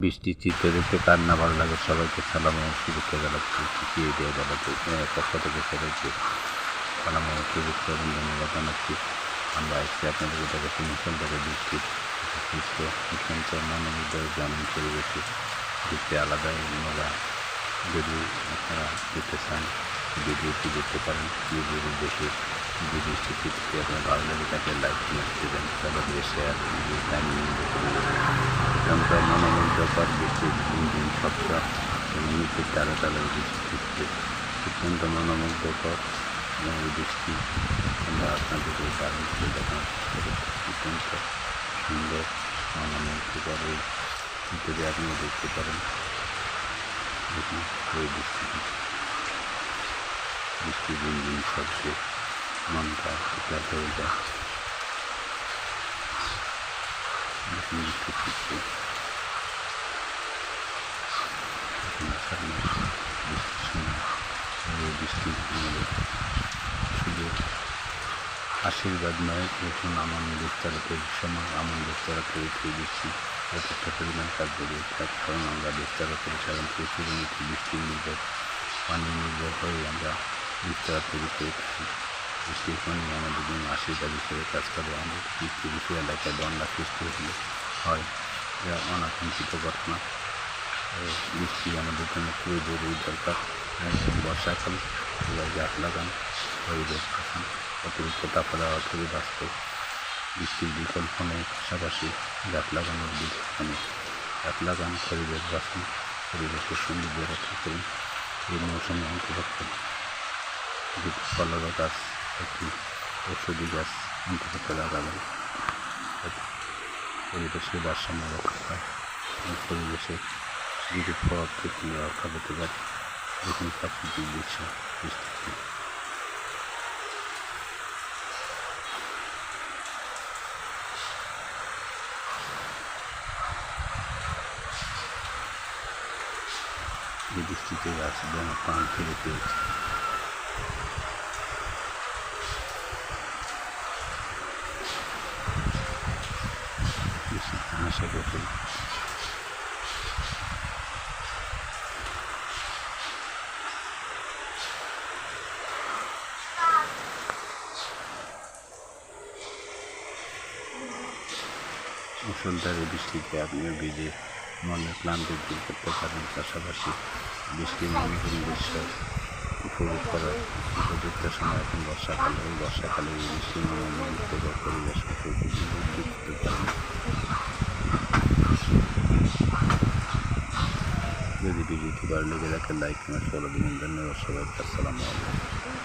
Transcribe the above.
বৃষ্টির চিত্র দেখতে কার না ভালো লাগে। সবাইকে সালাম ও শুভেচ্ছা জানাচ্ছি। পক্ষ থেকে সবাইকে সালাম ও শুভেচ্ছা এবং ধন্যবাদ জানাচ্ছি। আমরা আজকে আপনাদেরকে দেখাচ্ছি মুষলধারে বৃষ্টির চিত্র। অত্যন্ত মনোমুগ্ধ গ্রামীণ পরিবেশে দেখতে আলাদা মজা। যদি আপনারা দেখতে চান ভিডিওটি দেখতে পারেন। ভিডিওটি দেখে যদি বৃষ্টির চিত্রটি আপনার ভালো লাগে তাকে লাইক দেবেন, সবাইকে শেয়ার অত্যন্ত মনোমুগ্ধকর বৃষ্টির দিন শব্দ এবং নিচে তারা তারা বৃষ্টি অত্যন্ত মনোমুগ্ধকর এবং এই বৃষ্টি আমরা আপনাদেরকে কারণ করে দেখানোর চেষ্টা করছি। অত্যন্ত সুন্দর মনোমুগ্ধকর এই চিত্রটি আপনিও দেখতে পারেন। দেখুন এই বৃষ্টি দিন দিন শব্দে মনটা উৎসাহ হয়ে যায়। দেখুন বৃষ্টির চিত্র বৃষ্টির সময় এই বৃষ্টি আমাদের শুধু আশীর্বাদ নয়, এখন আনন্দের তারাতের সময় আনন্দের তারাতের এই বৃষ্টি যথেষ্ট পরিমাণ কার্যকরী থাকে। কারণ আমরা বিস্তারা করে সাধারণত প্রচুরমুখী বৃষ্টি নির্ভর পানি নির্ভর হয়ে আমরা বিস্তারা তৈরি করে থাকি। বৃষ্টির পানি আমাদের জন্য আশীর্বাদ হিসেবে কাজ করে। আমাদের কিছু কিছু এলাকায় বন্যা সৃষ্টি হলে হয়, যা অনাকাঙ্ক্ষিত ঘটনা। বৃষ্টি আমাদের জন্য খুবই জরুরি দরকার। বর্ষাকাল সবাই গাছ লাগান, পরিবেশ বাঁচান। অতিরিক্ত তাপমাত্রা থেকে বাঁচতে বৃষ্টির বিকল্প নেই, পাশাপাশি গাছ লাগানোর বিকল্প নেই। গাছ লাগান, পরিবেশ বাঁচান, পরিবেশের সৌন্দর্য রক্ষা করুন। এই মৌসুমে অন্তপক্ষে দুটি ফলর গাছ, একটি ঔষধি গাছ অন্তপক্ষে লাগাবেন। পরিবেশের ভারসাম্য রক্ষা পায় এবং পরিবেশের যদি প্রভাব থেকে রক্ষা পেতে পারে। দেখুন প্রাকৃতিক দৃশ্য বৃষ্টিতে। এই বৃষ্টিতে গাছ যেন প্রাণ ফিরে পেয়েছে। আশা করি মুষলধারে বৃষ্টিতে আপনিও ভিজে মনের ক্লান্তি দূর করতে পারেন। পাশাপাশি বৃষ্টির মনোরম দৃশ্য উপভোগ করার উপযুক্ত সময় এখন বর্ষাকালে। এই বর্ষাকালে এই বৃষ্টির মনোমুগ্ধকর পরিবেশ করতে পারেন। যদি ভিডিওটি ভালো লেগে থাকে লাইক কমেন্ট ফলো দিন। ধন্যবাদ সবাইকে। আসসালামু আলাইকুম।